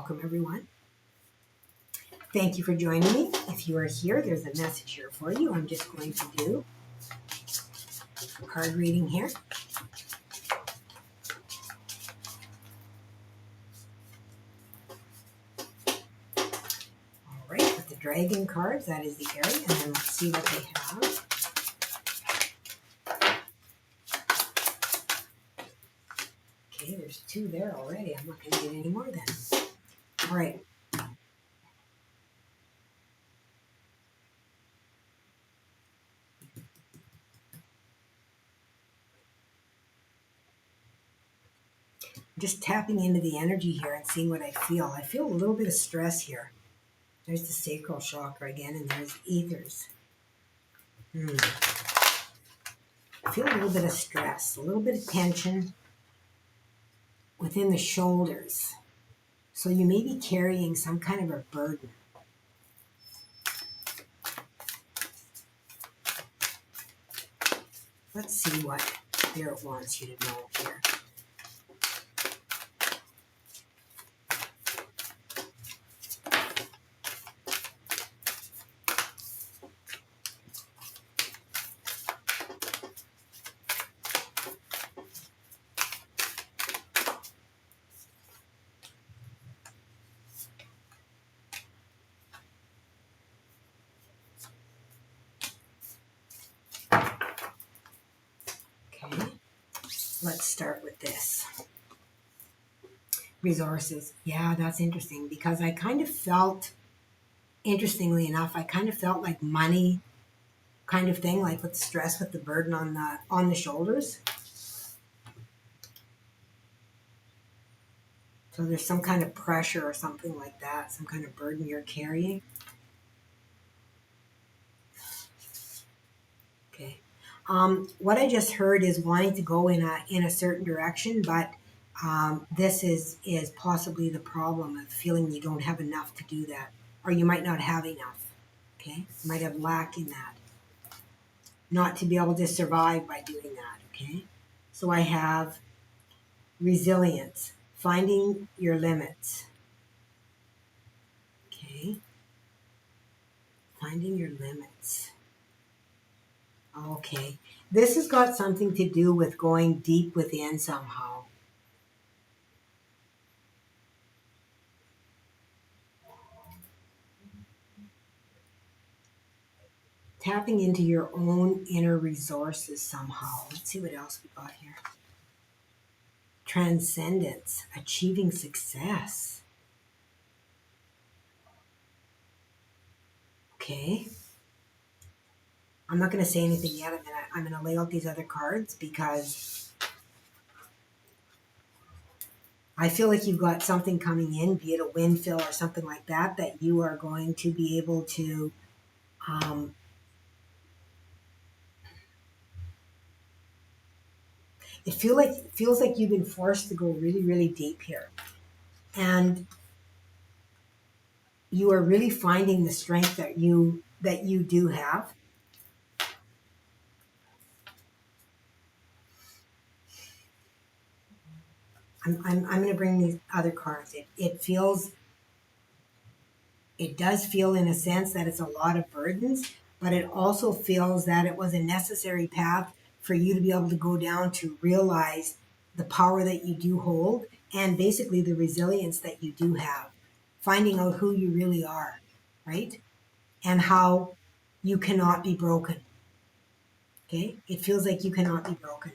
welcome everyone. Thank you for joining me. If you are here, there's a message here for you. I'm just going to do a card reading here. All right, with the dragon cards, that is the area, and then let's see what they have. Okay, there's 2 there already. I'm not going to get any more then. All right. Just tapping into the energy here and seeing what I feel. I feel a little bit of stress here. There's the sacral chakra again, and there's ethers. I feel a little bit of stress, a little bit of tension within the shoulders. So you may be carrying some kind of a burden. Let's see what Spirit wants you to know here. Let's start with this. Resources. Yeah, that's interesting because I kind of felt, interestingly enough, I kind of felt like money kind of thing, like with stress, with the burden on the shoulders. So there's some kind of pressure or something like that, some kind of burden you're carrying. Okay. What I just heard is wanting to go in a certain direction, but this is possibly the problem of feeling you don't have enough to do that, or you might not have enough. Okay, you might have lack in that, not to be able to survive by doing that. Okay, so I have resilience, finding your limits. Okay, finding your limits. Okay, this has got something to do with going deep within somehow. Tapping into your own inner resources somehow. Let's see what else we got here. Transcendence, achieving success. Okay. I'm not going to say anything yet. I'm going to lay out these other cards because I feel like you've got something coming in, be it a wind fill or something like that, that you are going to be able to it feels like you've been forced to go really, really deep here. And you are really finding the strength that you do have. I'm going to bring these other cards. It does feel in a sense that it's a lot of burdens, but it also feels that it was a necessary path for you to be able to go down to realize the power that you do hold and basically the resilience that you do have, finding out who you really are, right? And how you cannot be broken. Okay? It feels like you cannot be broken.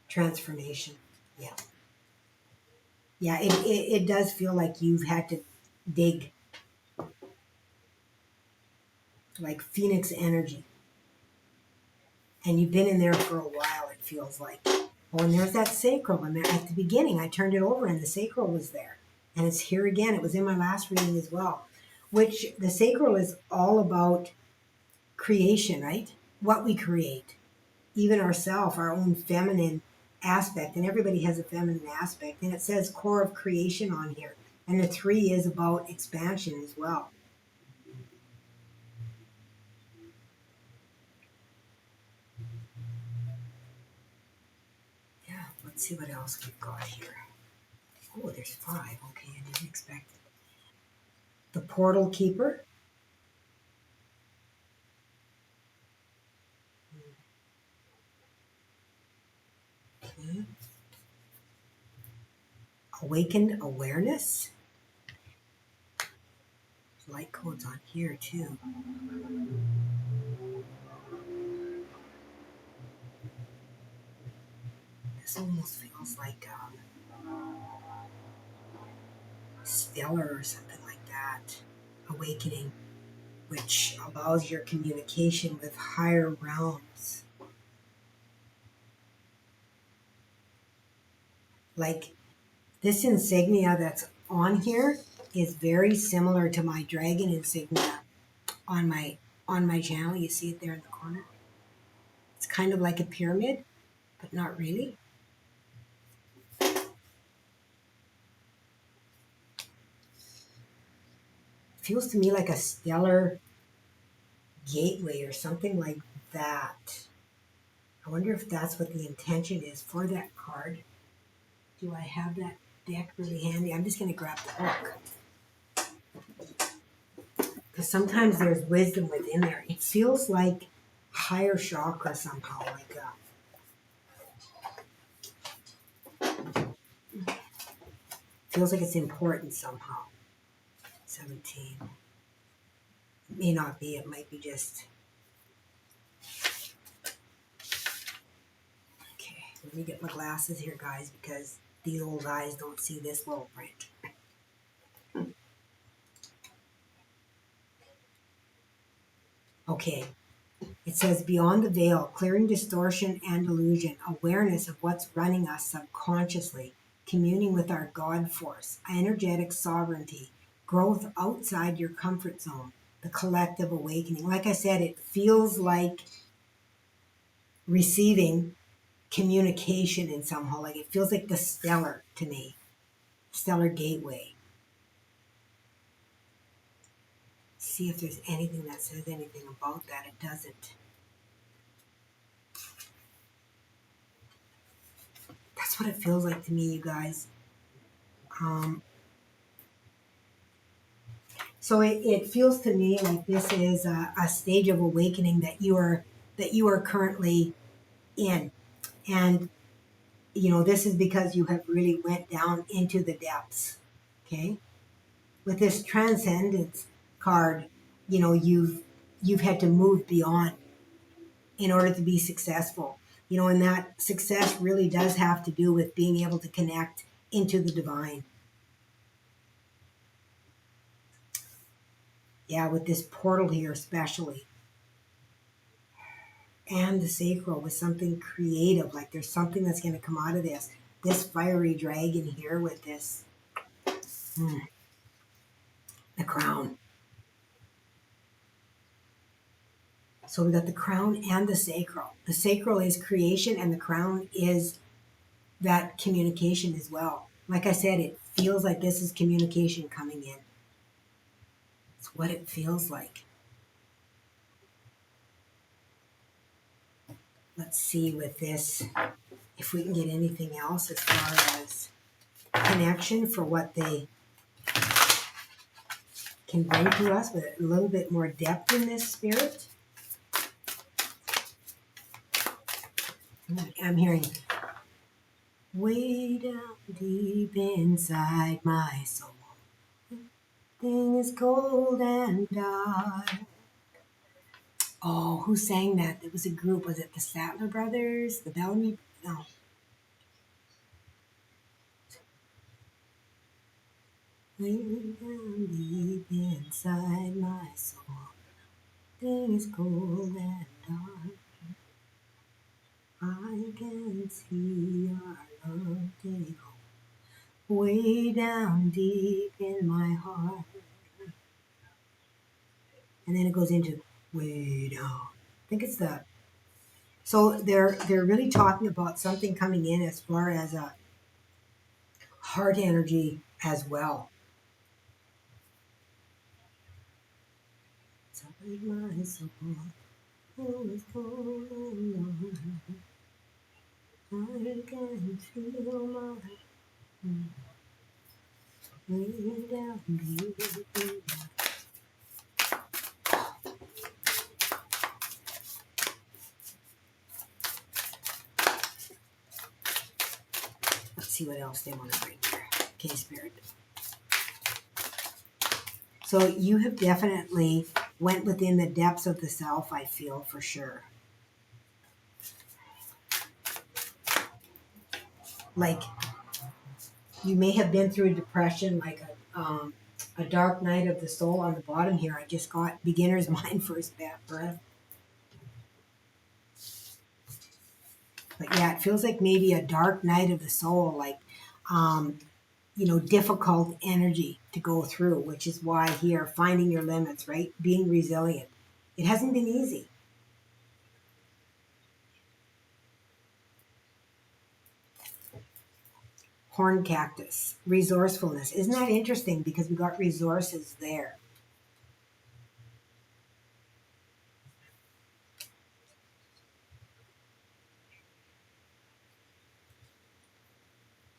Transformation. Yeah. Yeah, it does feel like you've had to dig, like phoenix energy. And you've been in there for a while, it feels like. Oh, and there's that sacral. And at the beginning, I turned it over and the sacral was there. And it's here again. It was in my last reading as well. Which the sacral is all about creation, right? What we create. Even ourselves, our own feminine aspect. And everybody has a feminine aspect. And it says core of creation on here. And the 3 is about expansion as well. Yeah, let's see what else we've got here. Oh, there's 5. Okay, I didn't expect it. The portal keeper. Okay. Awakened awareness. Light codes on here too. This almost feels like stellar or something like that. Awakening, which allows your communication with higher realms. Like this insignia that's on here is very similar to my dragon insignia on my channel. You see it there in the corner. It's kind of like a pyramid, but not really. Feels to me like a stellar gateway or something like that. I wonder if that's what the intention is for that card. Do I have that deck really handy? I'm just going to grab the book. Because sometimes there's wisdom within there. It feels like higher chakra somehow, like feels like it's important somehow. 17. It may not be. It might be just. Okay, let me get my glasses here, guys, because these old eyes don't see this little print. Okay, it says beyond the veil, clearing distortion and illusion, awareness of what's running us subconsciously, communing with our God force, energetic sovereignty, growth outside your comfort zone, the collective awakening. Like I said, it feels like receiving communication in somehow. Like it feels like the stellar to me, stellar gateway. See if there's anything that says anything about that. It doesn't. That's what it feels like to me, you guys. So it feels to me like this is a stage of awakening that you are currently in, and this is because you have really went down into the depths. Okay, with this transcendence card, you've had to move beyond in order to be successful. And that success really does have to do with being able to connect into the divine. Yeah, with this portal here especially. And the sacral with something creative. Like there's something that's going to come out of this. This fiery dragon here with this, the crown. So we got the crown and the sacral. The sacral is creation and the crown is that communication as well. Like I said, it feels like this is communication coming in. It's what it feels like. Let's see with this if we can get anything else as far as connection for what they can bring to us with a little bit more depth in this spirit. I'm hearing way down deep inside my soul. Thing is cold and dark. Oh, who sang that? There was a group. Was it the Statler Brothers? The Bellamy? No. Way down deep inside my soul. Thing is cold and dark. I can see our love take hold. Way down deep in my heart. And then it goes into way down. I think it's the. So they're really talking about something coming in as far as a heart energy as well. Inside my soul, oh, it's cold and dark. I can feel my Let's see what else they want to bring here. Okay, Spirit. So you have definitely went within the depths of the self, I feel, for sure. Like, you may have been through a depression, like a dark night of the soul on the bottom here. I just got beginner's mind first breath. But yeah, it feels like maybe a dark night of the soul, like, difficult energy to go through, which is why here, finding your limits, right? Being resilient. It hasn't been easy. Horn cactus, resourcefulness. Isn't that interesting? Because we got resources there.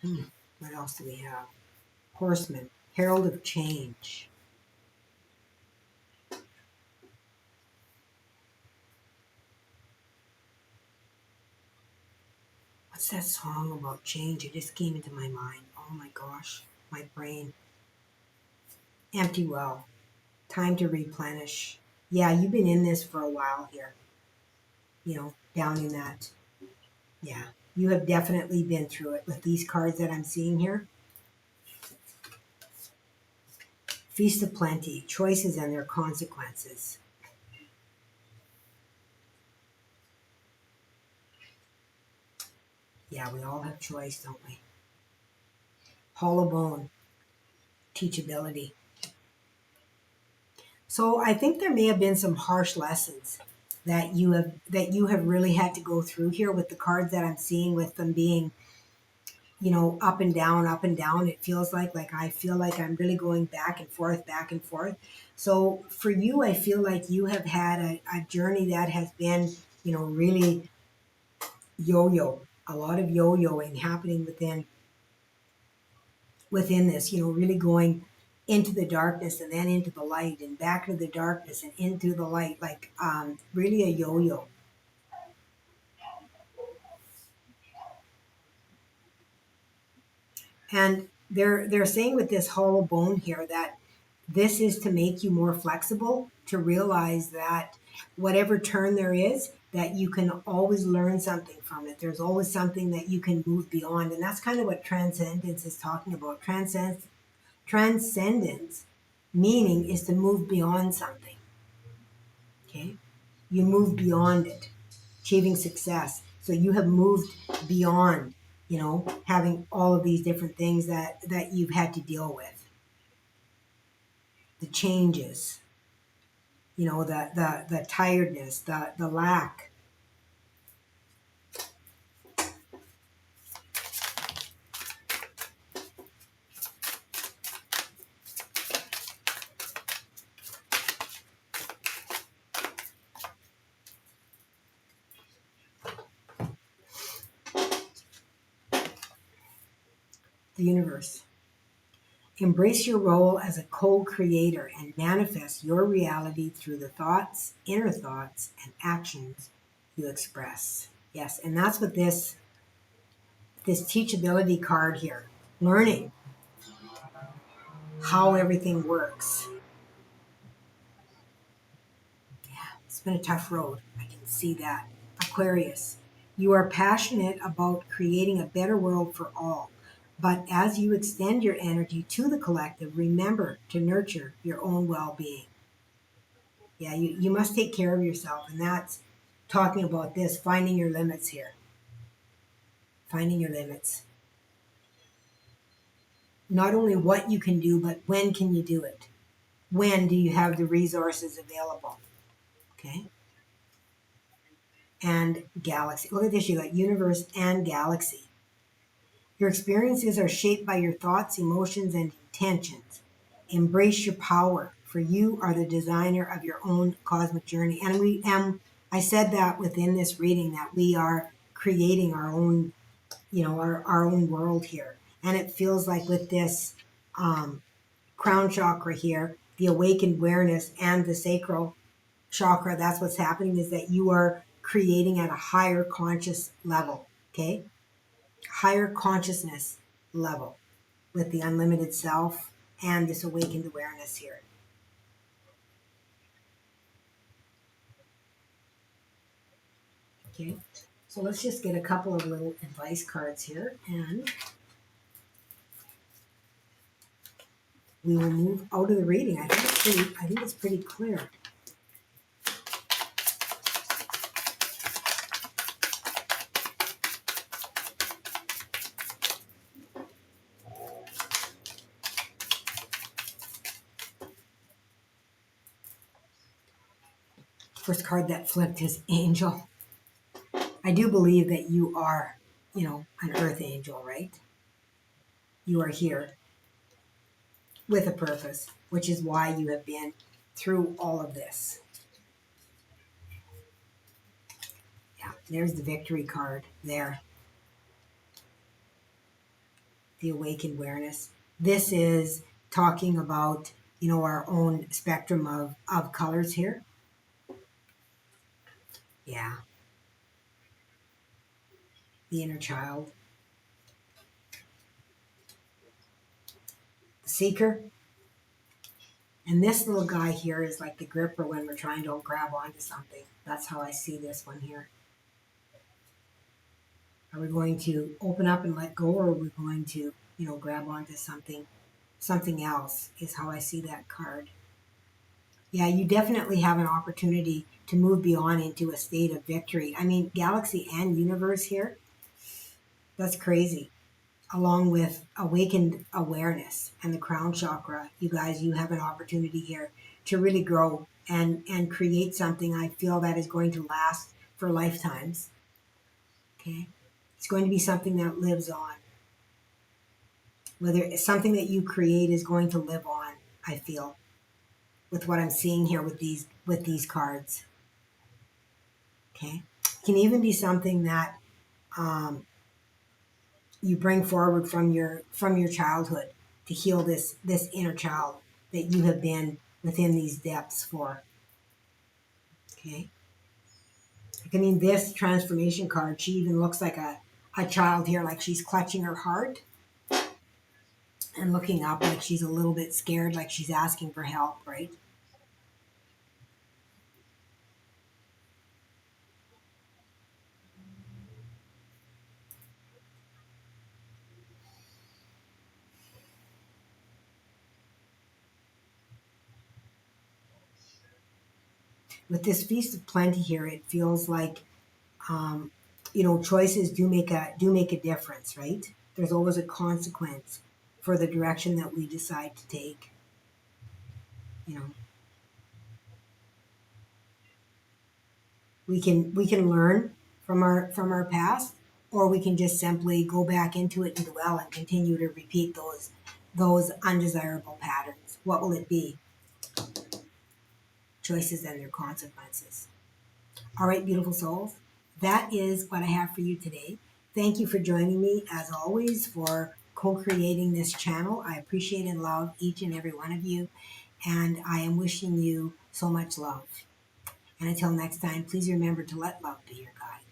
What else do we have? Horseman, herald of change. What's that song about change? It just came into my mind. Oh my gosh, my brain. Empty well. Time to replenish. Yeah, you've been in this for a while here. Down in that. Yeah, you have definitely been through it with these cards that I'm seeing here. Feast of plenty, choices and their consequences. Yeah, we all have choice, don't we? Hollow bone, teachability. So I think there may have been some harsh lessons that you have really had to go through here with the cards that I'm seeing, with them being, up and down, up and down. It feels like I feel like I'm really going back and forth, back and forth. So for you, I feel like you have had a journey that has been, really yo-yo, a lot of yo-yoing happening within this, really going into the darkness and then into the light and back into the darkness and into the light, like really a yo-yo. And they're saying with this hollow bone here that this is to make you more flexible, to realize that whatever turn there is, that you can always learn something from it. There's always something that you can move beyond. And that's kind of what transcendence is talking about. Transcendence meaning is to move beyond something. Okay? You move beyond it, achieving success. So you have moved beyond, having all of these different things that you've had to deal with. The changes, the tiredness, the lack. The universe. Embrace your role as a co-creator and manifest your reality through the thoughts, inner thoughts, and actions you express. Yes, and that's what this teachability card here, learning how everything works. It's been a tough road. I can see that. Aquarius, you are passionate about creating a better world for all. But as you extend your energy to the collective, remember to nurture your own well being. Yeah, you must take care of yourself. And that's talking about this, finding your limits here. Finding your limits. Not only what you can do, but when can you do it? When do you have the resources available? Okay. And galaxy. Look at this, you got universe and galaxy. Your experiences are shaped by your thoughts, emotions, and intentions. Embrace your power, for you are the designer of your own cosmic journey. And I said that within this reading, that we are creating our own, our own world here. And it feels like with this crown chakra here, the awakened awareness, and the sacral chakra, that's what's happening, is that you are creating at a higher conscious level, okay? Higher consciousness level with the unlimited self and this awakened awareness here. Okay, so let's just get a couple of little advice cards here, and we will move out of the reading. I think it's pretty clear. First card that flipped is Angel. I do believe that you are, an earth angel, right? You are here with a purpose, which is why you have been through all of this. Yeah, there's the victory card there. The awakened awareness. This is talking about, our own spectrum of colors here. Yeah. The inner child. The seeker. And this little guy here is like the gripper when we're trying to grab onto something. That's how I see this one here. Are we going to open up and let go, or are we going to, grab onto something else, is how I see that card. Yeah, you definitely have an opportunity to move beyond into a state of victory. I mean, galaxy and universe here, that's crazy. Along with awakened awareness and the crown chakra, you guys, you have an opportunity here to really grow and create something I feel that is going to last for lifetimes. Okay? It's going to be something that lives on. Whether it's something that you create is going to live on, I feel, with what I'm seeing here with these cards. Okay? It can even be something that you bring forward from your childhood to heal this inner child that you have been within these depths for. Okay. I mean, this transformation card, she even looks like a child here, like she's clutching her heart and looking up like she's a little bit scared, like she's asking for help, right? With this Feast of Plenty here, it feels like choices do make a difference, right? There's always a consequence for the direction that we decide to take. You know, we can learn from our past, or we can just simply go back into it and dwell and continue to repeat those undesirable patterns. What will it be? Choices and their consequences. All right, beautiful souls, that is what I have for you today. Thank you for joining me, as always, for co-creating this channel. I appreciate and love each and every one of you, and I am wishing you so much love. And until next time, please remember to let love be your guide.